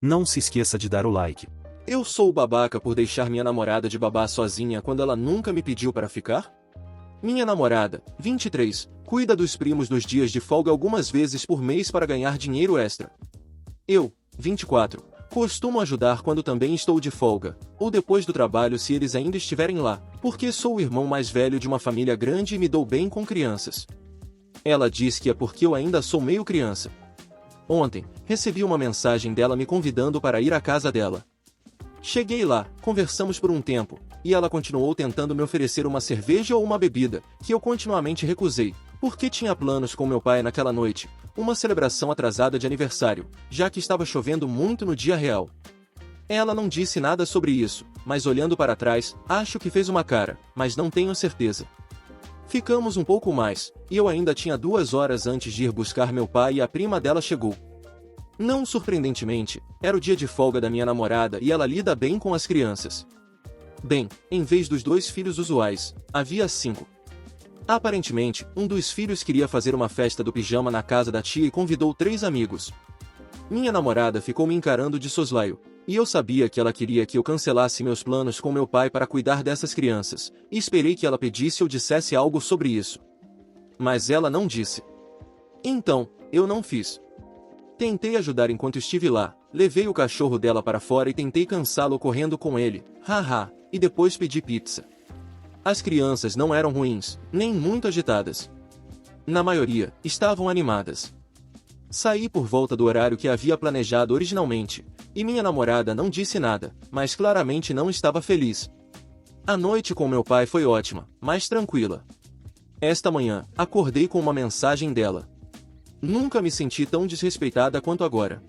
Não se esqueça de dar o like. Eu sou o babaca por deixar minha namorada de babá sozinha quando ela nunca me pediu para ficar? Minha namorada, 23, cuida dos primos nos dias de folga algumas vezes por mês para ganhar dinheiro extra. Eu, 24, costumo ajudar quando também estou de folga, ou depois do trabalho se eles ainda estiverem lá, porque sou o irmão mais velho de uma família grande e me dou bem com crianças. Ela diz que é porque eu ainda sou meio criança. Ontem, recebi uma mensagem dela me convidando para ir à casa dela. Cheguei lá, conversamos por um tempo, e ela continuou tentando me oferecer uma cerveja ou uma bebida, que eu continuamente recusei, porque tinha planos com meu pai naquela noite, uma celebração atrasada de aniversário, já que estava chovendo muito no dia real. Ela não disse nada sobre isso, mas olhando para trás, acho que fez uma cara, mas não tenho certeza. Ficamos um pouco mais, e eu ainda tinha 2 horas antes de ir buscar meu pai e a prima dela chegou. Não surpreendentemente, era o dia de folga da minha namorada e ela lida bem com as crianças. Bem, em vez dos 2 filhos usuais, havia 5. Aparentemente, um dos filhos queria fazer uma festa do pijama na casa da tia e convidou 3 amigos. Minha namorada ficou me encarando de soslaio, e eu sabia que ela queria que eu cancelasse meus planos com meu pai para cuidar dessas crianças, e esperei que ela pedisse ou dissesse algo sobre isso. Mas ela não disse. Então, eu não fiz. Tentei ajudar enquanto estive lá, levei o cachorro dela para fora e tentei cansá-lo correndo com ele, haha, e depois pedi pizza. As crianças não eram ruins, nem muito agitadas. Na maioria, estavam animadas. Saí por volta do horário que havia planejado originalmente, e minha namorada não disse nada, mas claramente não estava feliz. A noite com meu pai foi ótima, mas tranquila. Esta manhã, acordei com uma mensagem dela. Nunca me senti tão desrespeitada quanto agora.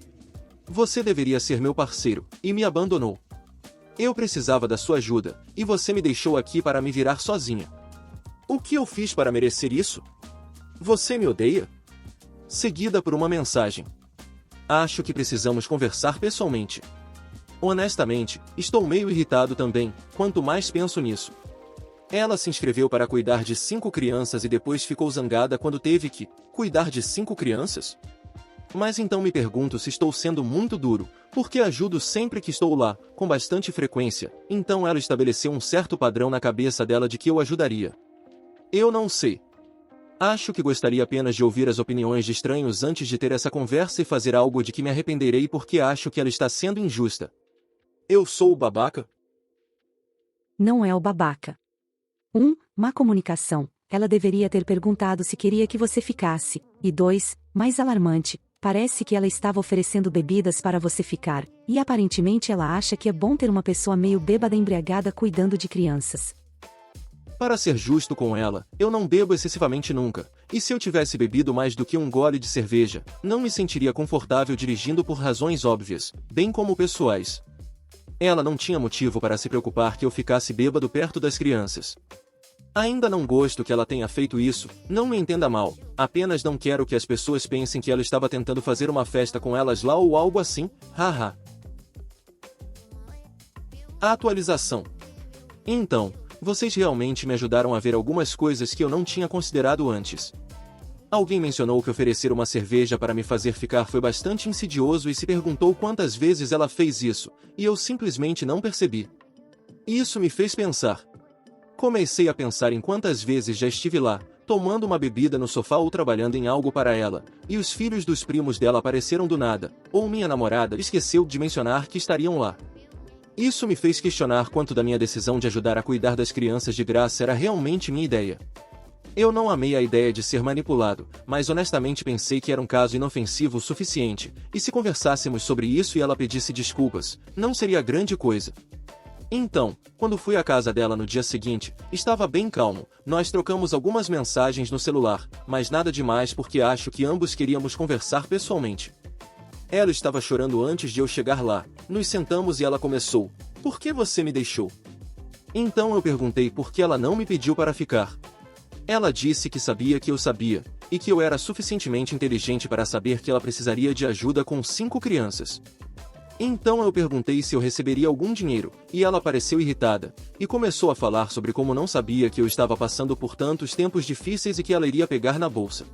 Você deveria ser meu parceiro, e me abandonou. Eu precisava da sua ajuda, e você me deixou aqui para me virar sozinha. O que eu fiz para merecer isso? Você me odeia? Seguida por uma mensagem. Acho que precisamos conversar pessoalmente. Honestamente, estou meio irritado também, quanto mais penso nisso. Ela se inscreveu para cuidar de 5 crianças e depois ficou zangada quando teve que cuidar de 5 crianças? Mas então me pergunto se estou sendo muito duro, porque ajudo sempre que estou lá, com bastante frequência, então ela estabeleceu um certo padrão na cabeça dela de que eu ajudaria. Eu não sei. Acho que gostaria apenas de ouvir as opiniões de estranhos antes de ter essa conversa e fazer algo de que me arrependerei porque acho que ela está sendo injusta. Eu sou o babaca? Não é o babaca. 1. Má comunicação. Ela deveria ter perguntado se queria que você ficasse. E 2. Mais alarmante. Parece que ela estava oferecendo bebidas para você ficar, e aparentemente ela acha que é bom ter uma pessoa meio bêbada embriagada cuidando de crianças. Para ser justo com ela, eu não bebo excessivamente nunca, e se eu tivesse bebido mais do que um gole de cerveja, não me sentiria confortável dirigindo por razões óbvias, bem como pessoais. Ela não tinha motivo para se preocupar que eu ficasse bêbado perto das crianças. Ainda não gosto que ela tenha feito isso, não me entenda mal, apenas não quero que as pessoas pensem que ela estava tentando fazer uma festa com elas lá ou algo assim, haha. Atualização. Então, vocês realmente me ajudaram a ver algumas coisas que eu não tinha considerado antes. Alguém mencionou que oferecer uma cerveja para me fazer ficar foi bastante insidioso e se perguntou quantas vezes ela fez isso, e eu simplesmente não percebi. Isso me fez pensar. Comecei a pensar em quantas vezes já estive lá, tomando uma bebida no sofá ou trabalhando em algo para ela, e os filhos dos primos dela apareceram do nada, ou minha namorada esqueceu de mencionar que estariam lá. Isso me fez questionar quanto da minha decisão de ajudar a cuidar das crianças de graça era realmente minha ideia. Eu não amei a ideia de ser manipulado, mas honestamente pensei que era um caso inofensivo o suficiente, e se conversássemos sobre isso e ela pedisse desculpas, não seria grande coisa. Então, quando fui à casa dela no dia seguinte, estava bem calmo, nós trocamos algumas mensagens no celular, mas nada demais porque acho que ambos queríamos conversar pessoalmente. Ela estava chorando antes de eu chegar lá, nos sentamos e ela começou, "Por que você me deixou?" Então eu perguntei por que ela não me pediu para ficar. Ela disse que sabia que eu sabia, e que eu era suficientemente inteligente para saber que ela precisaria de ajuda com 5 crianças. Então eu perguntei se eu receberia algum dinheiro, e ela pareceu irritada, e começou a falar sobre como não sabia que eu estava passando por tantos tempos difíceis e que ela iria pegar na bolsa.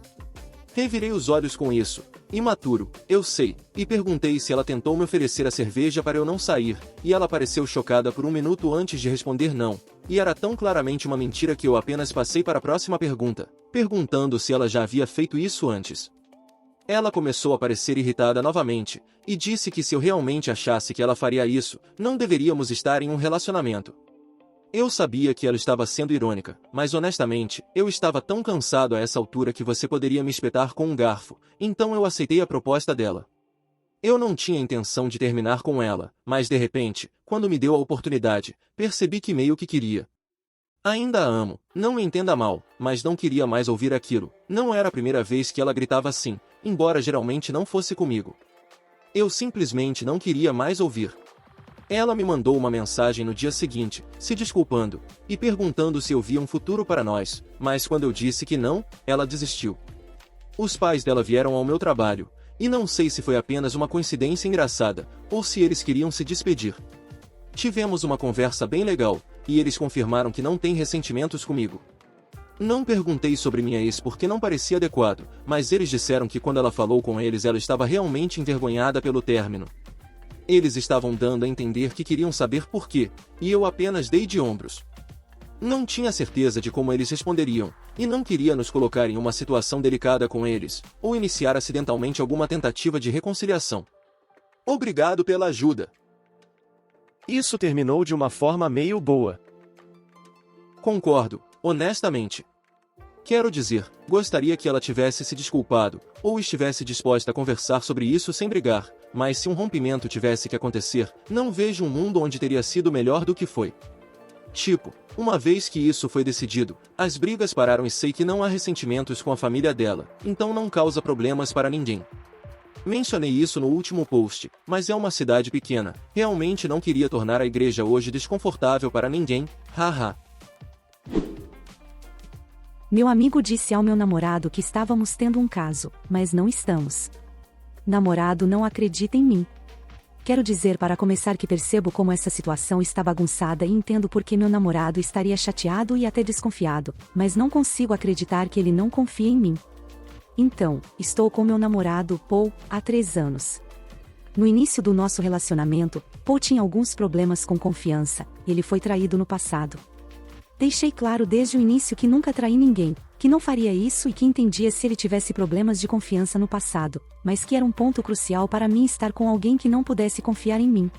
Revirei os olhos com isso. Imaturo, eu sei, e perguntei se ela tentou me oferecer a cerveja para eu não sair, e ela pareceu chocada por um minuto antes de responder não. E era tão claramente uma mentira que eu apenas passei para a próxima pergunta, perguntando se ela já havia feito isso antes. Ela começou a parecer irritada novamente, e disse que se eu realmente achasse que ela faria isso, não deveríamos estar em um relacionamento. Eu sabia que ela estava sendo irônica, mas honestamente, eu estava tão cansado a essa altura que você poderia me espetar com um garfo, então eu aceitei a proposta dela. Eu não tinha intenção de terminar com ela, mas de repente, quando me deu a oportunidade, percebi que meio que queria. Ainda a amo, não me entenda mal, mas não queria mais ouvir aquilo. Não era a primeira vez que ela gritava assim, embora geralmente não fosse comigo. Eu simplesmente não queria mais ouvir. Ela me mandou uma mensagem no dia seguinte, se desculpando, e perguntando se eu via um futuro para nós, mas quando eu disse que não, ela desistiu. Os pais dela vieram ao meu trabalho, e não sei se foi apenas uma coincidência engraçada, ou se eles queriam se despedir. Tivemos uma conversa bem legal, e eles confirmaram que não têm ressentimentos comigo. Não perguntei sobre minha ex porque não parecia adequado, mas eles disseram que quando ela falou com eles ela estava realmente envergonhada pelo término. Eles estavam dando a entender que queriam saber por quê, e eu apenas dei de ombros. Não tinha certeza de como eles responderiam, e não queria nos colocar em uma situação delicada com eles, ou iniciar acidentalmente alguma tentativa de reconciliação. Obrigado pela ajuda. Isso terminou de uma forma meio boa. Concordo, honestamente. Quero dizer, gostaria que ela tivesse se desculpado, ou estivesse disposta a conversar sobre isso sem brigar, mas se um rompimento tivesse que acontecer, não vejo um mundo onde teria sido melhor do que foi. Tipo, uma vez que isso foi decidido, as brigas pararam e sei que não há ressentimentos com a família dela, então não causa problemas para ninguém. Mencionei isso no último post, mas é uma cidade pequena, realmente não queria tornar a igreja hoje desconfortável para ninguém, haha. Meu amigo disse ao meu namorado que estávamos tendo um caso, mas não estamos. Namorado não acredita em mim. Quero dizer para começar que percebo como essa situação está bagunçada e entendo por que meu namorado estaria chateado e até desconfiado, mas não consigo acreditar que ele não confia em mim. Então, estou com meu namorado, Paul, há 3 anos. No início do nosso relacionamento, Paul tinha alguns problemas com confiança, e ele foi traído no passado. Deixei claro desde o início que nunca traí ninguém, que não faria isso e que entendia se ele tivesse problemas de confiança no passado, mas que era um ponto crucial para mim estar com alguém que não pudesse confiar em mim.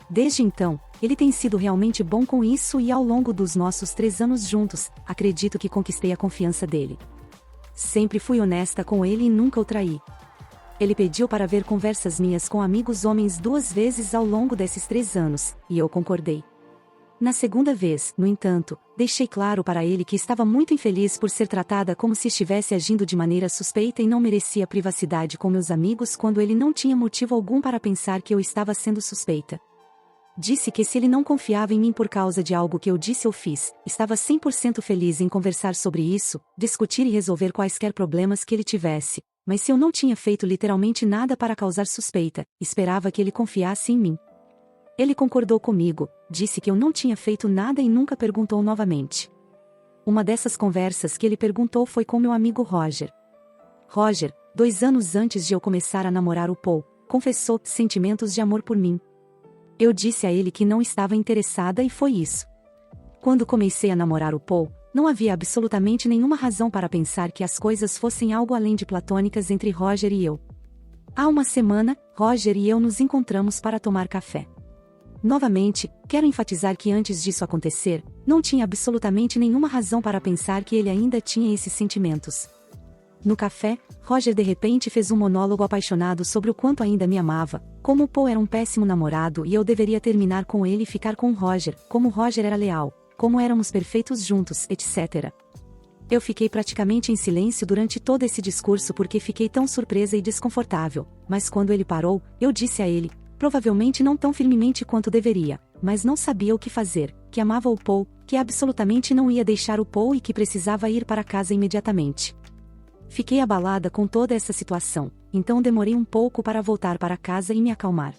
Desde então, ele tem sido realmente bom com isso e ao longo dos nossos 3 anos juntos, acredito que conquistei a confiança dele. Sempre fui honesta com ele e nunca o traí. Ele pediu para ver conversas minhas com amigos homens 2 vezes ao longo desses 3 anos, e eu concordei. Na segunda vez, no entanto, deixei claro para ele que estava muito infeliz por ser tratada como se estivesse agindo de maneira suspeita e não merecia privacidade com meus amigos quando ele não tinha motivo algum para pensar que eu estava sendo suspeita. Disse que se ele não confiava em mim por causa de algo que eu disse ou fiz, estava 100% feliz em conversar sobre isso, discutir e resolver quaisquer problemas que ele tivesse, mas se eu não tinha feito literalmente nada para causar suspeita, esperava que ele confiasse em mim. Ele concordou comigo, disse que eu não tinha feito nada e nunca perguntou novamente. Uma dessas conversas que ele perguntou foi com meu amigo Roger. Roger, 2 anos antes de eu começar a namorar o Paul, confessou sentimentos de amor por mim. Eu disse a ele que não estava interessada e foi isso. Quando comecei a namorar o Paul, não havia absolutamente nenhuma razão para pensar que as coisas fossem algo além de platônicas entre Roger e eu. Há uma semana, Roger e eu nos encontramos para tomar café. Novamente, quero enfatizar que antes disso acontecer, não tinha absolutamente nenhuma razão para pensar que ele ainda tinha esses sentimentos. No café, Roger de repente fez um monólogo apaixonado sobre o quanto ainda me amava, como o Paul era um péssimo namorado e eu deveria terminar com ele e ficar com Roger, como Roger era leal, como éramos perfeitos juntos, etc. Eu fiquei praticamente em silêncio durante todo esse discurso porque fiquei tão surpresa e desconfortável, mas quando ele parou, eu disse a ele, provavelmente não tão firmemente quanto deveria, mas não sabia o que fazer, que amava o Paul, que absolutamente não ia deixar o Paul e que precisava ir para casa imediatamente. Fiquei abalada com toda essa situação, então demorei um pouco para voltar para casa e me acalmar.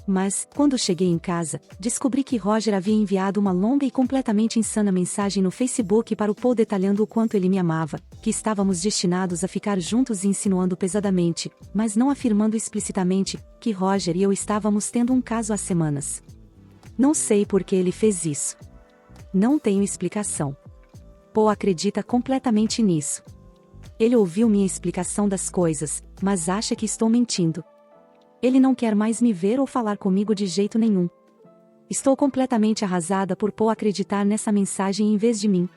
Mas, quando cheguei em casa, descobri que Roger havia enviado uma longa e completamente insana mensagem no Facebook para o Paul detalhando o quanto ele me amava, que estávamos destinados a ficar juntos e insinuando pesadamente, mas não afirmando explicitamente, que Roger e eu estávamos tendo um caso há semanas. Não sei por que ele fez isso. Não tenho explicação. Paul acredita completamente nisso. Ele ouviu minha explicação das coisas, mas acha que estou mentindo. Ele não quer mais me ver ou falar comigo de jeito nenhum. Estou completamente arrasada por Paul acreditar nessa mensagem em vez de mim.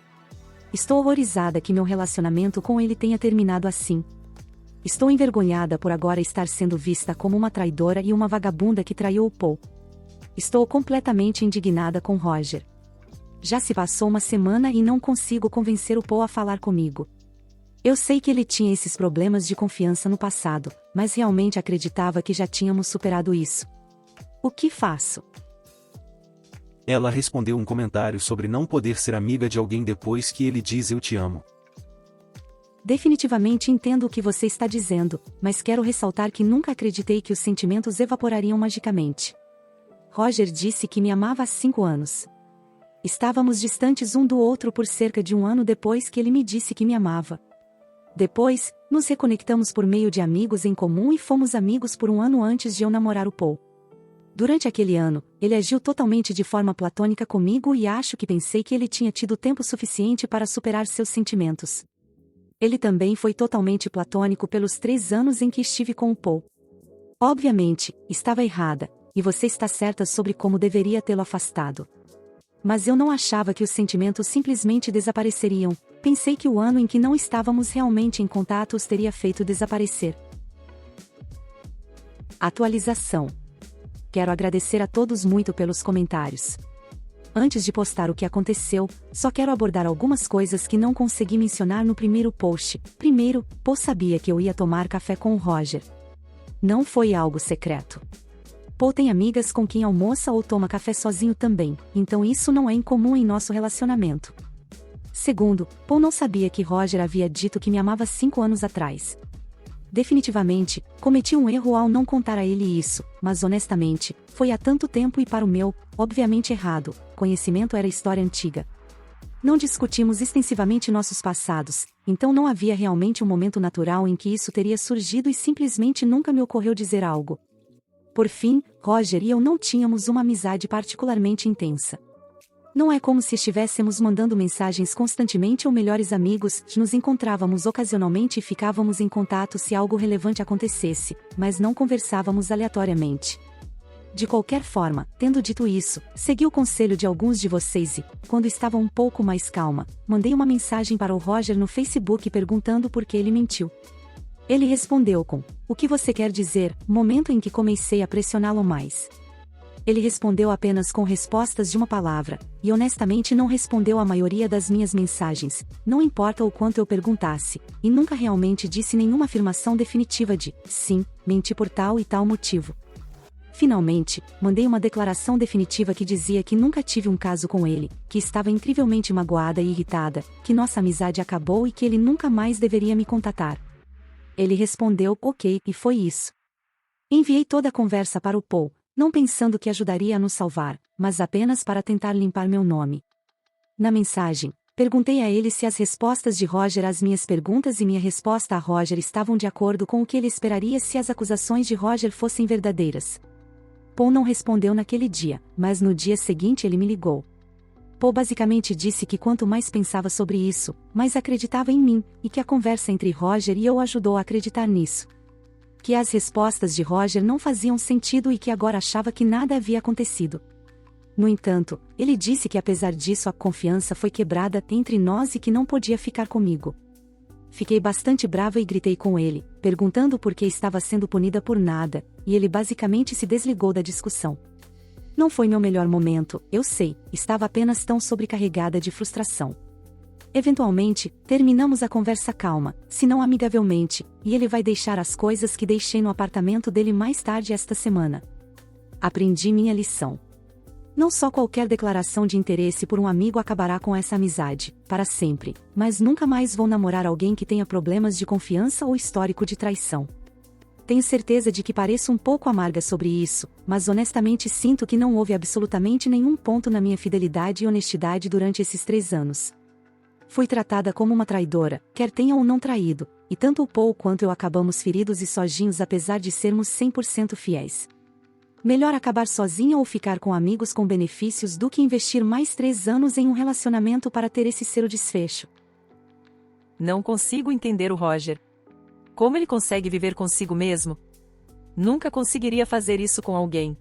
Estou horrorizada que meu relacionamento com ele tenha terminado assim. Estou envergonhada por agora estar sendo vista como uma traidora e uma vagabunda que traiu o Paul. Estou completamente indignada com Roger. Já se passou uma semana e não consigo convencer o Paul a falar comigo. Eu sei que ele tinha esses problemas de confiança no passado, mas realmente acreditava que já tínhamos superado isso. O que faço? Ela respondeu um comentário sobre não poder ser amiga de alguém depois que ele diz eu te amo. Definitivamente entendo o que você está dizendo, mas quero ressaltar que nunca acreditei que os sentimentos evaporariam magicamente. Roger disse que me amava há 5 anos. Estávamos distantes um do outro por cerca de 1 ano depois que ele me disse que me amava. Depois, nos reconectamos por meio de amigos em comum e fomos amigos por 1 ano antes de eu namorar o Paul. Durante aquele ano, ele agiu totalmente de forma platônica comigo e acho que pensei que ele tinha tido tempo suficiente para superar seus sentimentos. Ele também foi totalmente platônico pelos 3 anos em que estive com o Paul. Obviamente, estava errada, e você está certa sobre como deveria tê-lo afastado. Mas eu não achava que os sentimentos simplesmente desapareceriam. Pensei que o ano em que não estávamos realmente em contato os teria feito desaparecer. Atualização. Quero agradecer a todos muito pelos comentários. Antes de postar o que aconteceu, só quero abordar algumas coisas que não consegui mencionar no primeiro post. Primeiro, Paul sabia que eu ia tomar café com o Roger. Não foi algo secreto. Paul tem amigas com quem almoça ou toma café sozinho também, então isso não é incomum em nosso relacionamento. Segundo, Paul não sabia que Roger havia dito que me amava 5 anos atrás. Definitivamente, cometi um erro ao não contar a ele isso, mas honestamente, foi há tanto tempo e para o meu, obviamente errado, conhecimento era história antiga. Não discutimos extensivamente nossos passados, então não havia realmente um momento natural em que isso teria surgido e simplesmente nunca me ocorreu dizer algo. Por fim, Roger e eu não tínhamos uma amizade particularmente intensa. Não é como se estivéssemos mandando mensagens constantemente ou melhores amigos, nos encontrávamos ocasionalmente e ficávamos em contato se algo relevante acontecesse, mas não conversávamos aleatoriamente. De qualquer forma, tendo dito isso, segui o conselho de alguns de vocês e, quando estava um pouco mais calma, mandei uma mensagem para o Roger no Facebook perguntando por que ele mentiu. Ele respondeu com: "O que você quer dizer?", momento em que comecei a pressioná-lo mais. Ele respondeu apenas com respostas de uma palavra, e honestamente não respondeu a maioria das minhas mensagens, não importa o quanto eu perguntasse, e nunca realmente disse nenhuma afirmação definitiva de: "Sim, menti por tal e tal motivo". Finalmente, mandei uma declaração definitiva que dizia que nunca tive um caso com ele, que estava incrivelmente magoada e irritada, que nossa amizade acabou e que ele nunca mais deveria me contatar. Ele respondeu: "Ok", e foi isso. Enviei toda a conversa para o Paul, não pensando que ajudaria a nos salvar, mas apenas para tentar limpar meu nome. Na mensagem, perguntei a ele se as respostas de Roger às minhas perguntas e minha resposta a Roger estavam de acordo com o que ele esperaria se as acusações de Roger fossem verdadeiras. Paul não respondeu naquele dia, mas no dia seguinte ele me ligou. Paul basicamente disse que quanto mais pensava sobre isso, mais acreditava em mim, e que a conversa entre Roger e eu ajudou a acreditar nisso. Que as respostas de Roger não faziam sentido e que agora achava que nada havia acontecido. No entanto, ele disse que apesar disso a confiança foi quebrada entre nós e que não podia ficar comigo. Fiquei bastante brava e gritei com ele, perguntando por que estava sendo punida por nada, e ele basicamente se desligou da discussão. Não foi meu melhor momento, eu sei, estava apenas tão sobrecarregada de frustração. Eventualmente, terminamos a conversa calma, se não amigavelmente, e ele vai deixar as coisas que deixei no apartamento dele mais tarde esta semana. Aprendi minha lição. Não só qualquer declaração de interesse por um amigo acabará com essa amizade, para sempre, mas nunca mais vou namorar alguém que tenha problemas de confiança ou histórico de traição. Tenho certeza de que pareço um pouco amarga sobre isso, mas honestamente sinto que não houve absolutamente nenhum ponto na minha fidelidade e honestidade durante esses 3 anos. Fui tratada como uma traidora, quer tenha ou não traído, e tanto o Paul quanto eu acabamos feridos e sozinhos apesar de sermos 100% fiéis. Melhor acabar sozinha ou ficar com amigos com benefícios do que investir mais 3 anos em um relacionamento para ter esse ser o desfecho. Não consigo entender o Roger. Como ele consegue viver consigo mesmo? Nunca conseguiria fazer isso com alguém.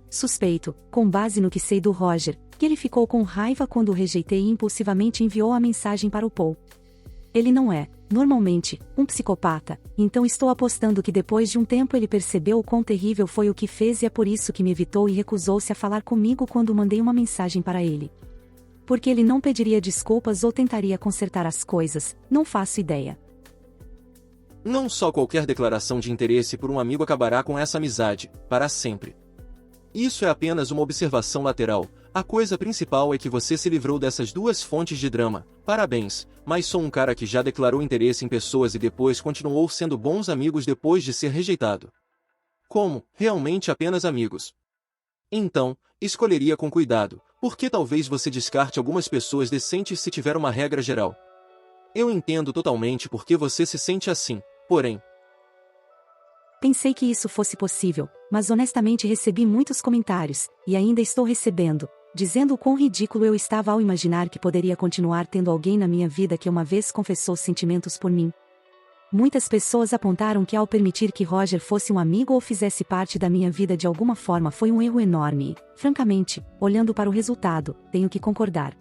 Suspeito, com base no que sei do Roger, que ele ficou com raiva quando o rejeitei e impulsivamente enviou a mensagem para o Paul. Ele não é, normalmente, um psicopata, então estou apostando que depois de um tempo ele percebeu o quão terrível foi o que fez e é por isso que me evitou e recusou-se a falar comigo quando mandei uma mensagem para ele. Porque ele não pediria desculpas ou tentaria consertar as coisas, não faço ideia. Não só qualquer declaração de interesse por um amigo acabará com essa amizade, para sempre. Isso é apenas uma observação lateral. A coisa principal é que você se livrou dessas 2 fontes de drama. Parabéns, mas sou um cara que já declarou interesse em pessoas e depois continuou sendo bons amigos depois de ser rejeitado. Como, realmente apenas amigos. Então, escolheria com cuidado, porque talvez você descarte algumas pessoas decentes se tiver uma regra geral. Eu entendo totalmente por que você se sente assim, porém, pensei que isso fosse possível, mas honestamente recebi muitos comentários, e ainda estou recebendo, dizendo o quão ridículo eu estava ao imaginar que poderia continuar tendo alguém na minha vida que uma vez confessou sentimentos por mim. Muitas pessoas apontaram que ao permitir que Roger fosse um amigo ou fizesse parte da minha vida de alguma forma foi um erro enorme e, francamente, olhando para o resultado, tenho que concordar.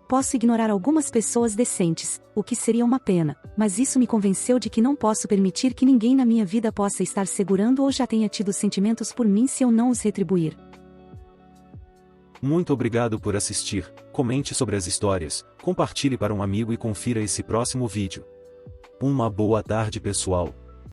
Posso ignorar algumas pessoas decentes, o que seria uma pena, mas isso me convenceu de que não posso permitir que ninguém na minha vida possa estar segurando ou já tenha tido sentimentos por mim se eu não os retribuir. Muito obrigado por assistir, comente sobre as histórias, compartilhe para um amigo e confira esse próximo vídeo. Uma boa tarde pessoal.